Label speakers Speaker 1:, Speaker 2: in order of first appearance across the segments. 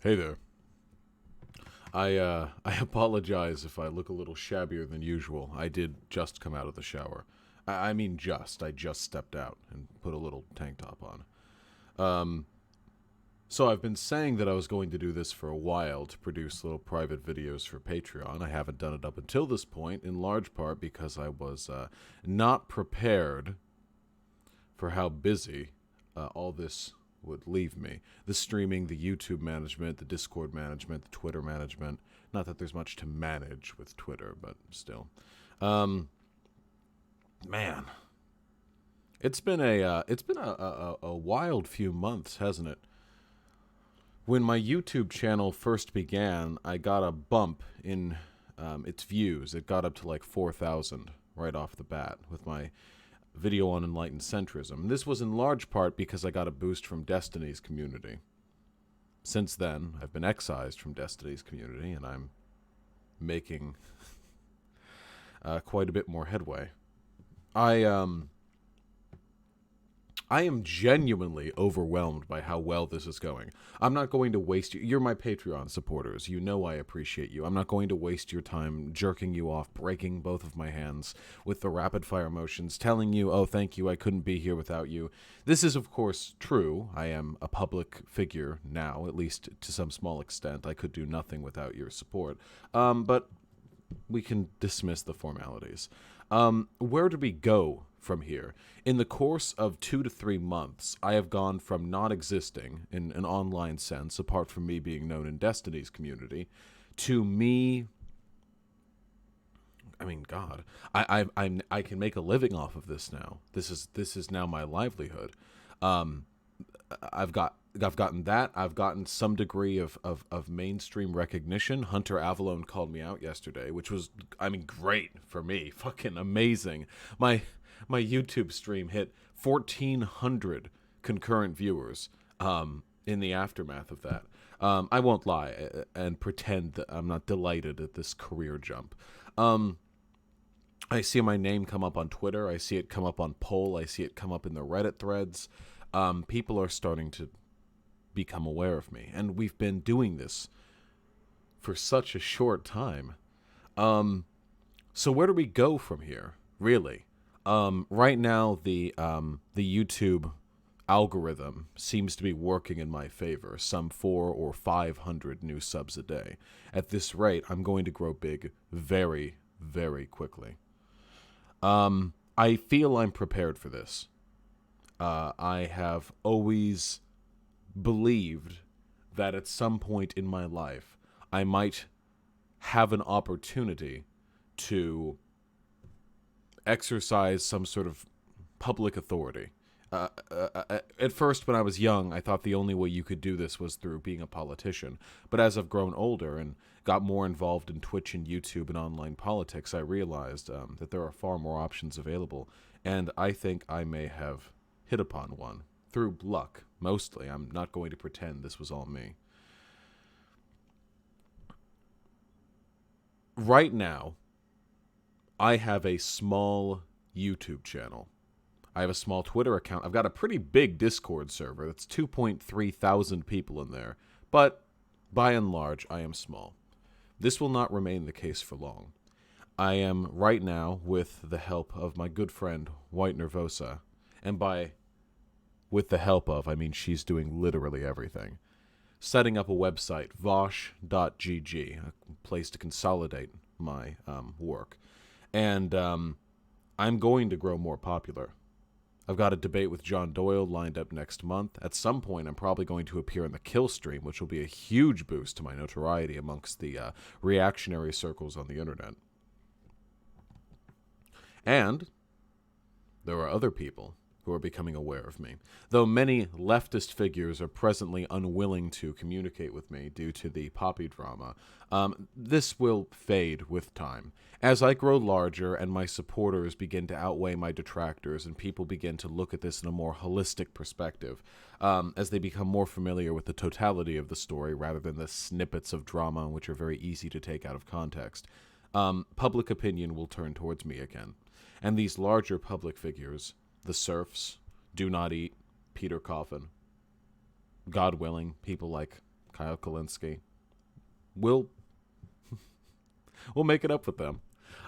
Speaker 1: Hey there. I apologize if I look a little shabbier than usual. I did just come out of the shower. I mean just. I just stepped out and put a little tank top on. Um, so I've been saying that I was going to do this for a while to produce little private videos for Patreon. I haven't done it up until this point, in large part because I was not prepared for how busy all this would leave me. The streaming, the YouTube management, the Discord management, the Twitter management. Not that there's much to manage with Twitter, but still. Um, Man, it's been a wild few months, hasn't it? When my YouTube channel first began, I got a bump in its views. It got up to like 4,000 right off the bat with my video on enlightened centrism. This was in large part because I got a boost from Destiny's community. Since then, I've been excised from Destiny's community, and I'm making quite a bit more headway. I I am genuinely overwhelmed by how well this is going. I'm not going to waste you. You're my Patreon supporters. You know I appreciate you. I'm not going to waste your time jerking you off, breaking both of my hands with the rapid fire motions, telling you, oh, thank you, I couldn't be here without you. This is, of course, true. I am a public figure now, at least to some small extent. I could do nothing without your support. But we can dismiss the formalities. Where do we go from here? In the course of 2 to 3 months, I have gone from not existing in an online sense, apart from me being known in Destiny's community, to me. I mean, God, I can make a living off of this now. This is now my livelihood. Um, I've gotten that. I've gotten some degree of mainstream recognition. Hunter Avalone called me out yesterday, which was, I mean, great for me. Fucking amazing. My YouTube stream hit 1,400 concurrent viewers in the aftermath of that. I won't lie and pretend that I'm not delighted at this career jump. I see my name come up on Twitter. I see it come up on Poll. I see it come up in the Reddit threads. People are starting to become aware of me, and we've been doing this for such a short time. So where do we go from here? Really? Right now, the YouTube algorithm seems to be working in my favor. Some 400 or 500 new subs a day. At this rate, I'm going to grow big very, very quickly. I feel I'm prepared for this. I have always believed that at some point in my life, I might have an opportunity to exercise some sort of public authority. At first, when I was young, I thought the only way you could do this was through being a politician. But as I've grown older and got more involved in Twitch and YouTube and online politics, I realized that there are far more options available. And I think I may have hit upon one through luck, mostly. I'm not going to pretend this was all me. Right now, I have a small YouTube channel. I have a small Twitter account. I've got a pretty big Discord server. That's 2.3 thousand people in there. But by and large, I am small. This will not remain the case for long. I am right now, with the help of my good friend White Nervosa, and by with the help of, I mean she's doing literally everything, setting up a website, vosh.gg, a place to consolidate my work. And I'm going to grow more popular. I've got a debate with John Doyle lined up next month. At some point, I'm probably going to appear in the Kill Stream, which will be a huge boost to my notoriety amongst the reactionary circles on the internet. And there are other people who are becoming aware of me, though many leftist figures are presently unwilling to communicate with me due to the Poppy drama. This will fade with time. As I grow larger and my supporters begin to outweigh my detractors and people begin to look at this in a more holistic perspective, as they become more familiar with the totality of the story rather than the snippets of drama which are very easy to take out of context, public opinion will turn towards me again. And these larger public figures, the serfs, Do Not Eat, Peter Coffin, God willing, people like Kyle Kalinske. We'll make it up with them.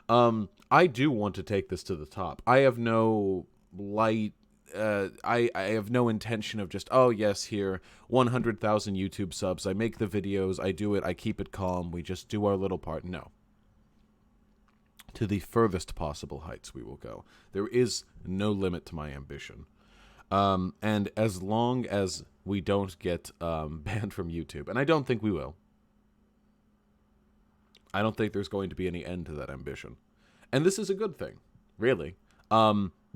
Speaker 1: I do want to take this to the top. I have no I have no intention of just, oh yes, here, 100,000 YouTube subs. I make the videos, I do it, I keep it calm. We just do our little part. No. To the furthest possible heights we will go. There is no limit to my ambition. And as long as we don't get banned from YouTube, and I don't think we will, I don't think there's going to be any end to that ambition. And this is a good thing, really,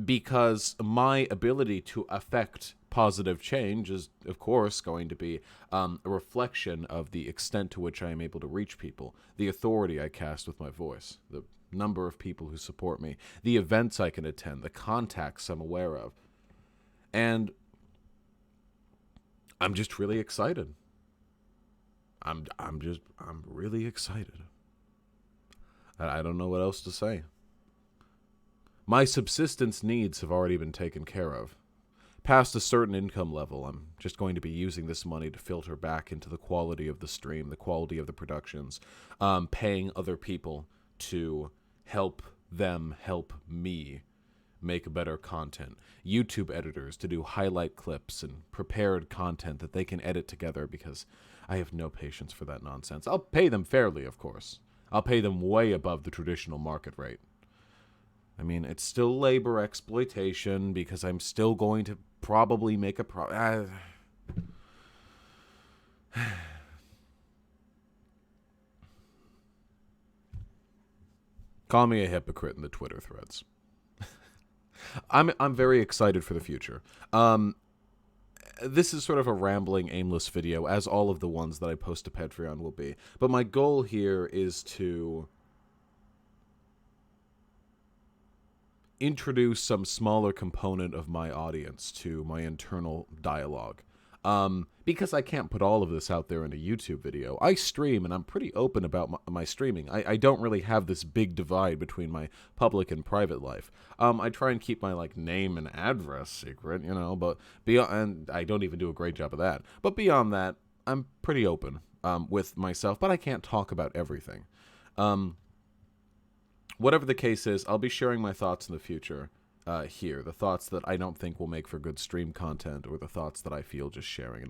Speaker 1: because my ability to affect positive change is, of course, going to be a reflection of the extent to which I am able to reach people, the authority I cast with my voice, the number of people who support me, the events I can attend, the contacts I'm aware of. And I'm just really excited. I'm really excited. I don't know what else to say. My subsistence needs have already been taken care of. Past a certain income level, I'm just going to be using this money to filter back into the quality of the stream, the quality of the productions, paying other people to help them help me make better content. YouTube editors to do highlight clips and prepared content that they can edit together, because I have no patience for that nonsense. I'll pay them fairly, of course. I'll pay them way above the traditional market rate. I mean, it's still labor exploitation, because I'm still going to probably make a Call me a hypocrite in the Twitter threads. I'm very excited for the future. This is sort of a rambling, aimless video, as all of the ones that I post to Patreon will be. But my goal here is to introduce some smaller component of my audience to my internal dialogue. Because I can't put all of this out there in a YouTube video. I stream, and I'm pretty open about my streaming. I don't really have this big divide between my public and private life. I try and keep my name and address secret, but beyond, and I don't even do a great job of that. But beyond that, I'm pretty open with myself, but I can't talk about everything. Whatever the case is, I'll be sharing my thoughts in the future. Here, the thoughts that I don't think will make for good stream content, or the thoughts that I feel just sharing in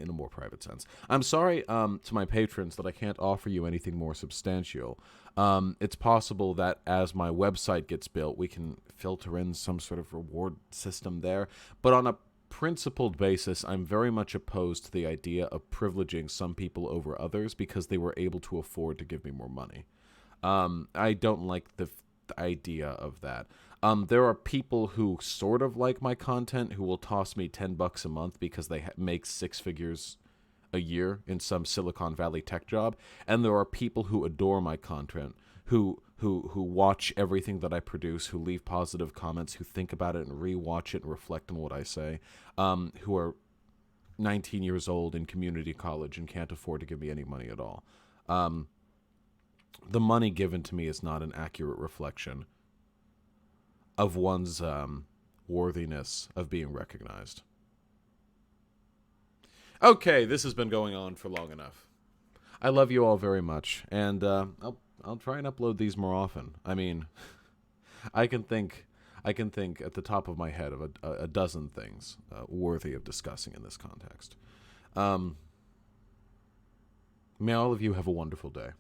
Speaker 1: a more private sense. I'm sorry to my patrons that I can't offer you anything more substantial. It's possible that as my website gets built, we can filter in some sort of reward system there, but on a principled basis, I'm very much opposed to the idea of privileging some people over others because they were able to afford to give me more money. I don't like the idea of that. There are people who sort of like my content who will toss me $10 a month because they make 6 figures a year in some Silicon Valley tech job, and there are people who adore my content, who watch everything that I produce, who leave positive comments, who think about it and rewatch it and reflect on what I say, who are 19 years old in community college and can't afford to give me any money at all. The money given to me is not an accurate reflection of one's worthiness of being recognized. Okay, this has been going on for long enough. I love you all very much, and I'll try and upload these more often. I mean, I can think at the top of my head of a dozen things worthy of discussing in this context. May all of you have a wonderful day.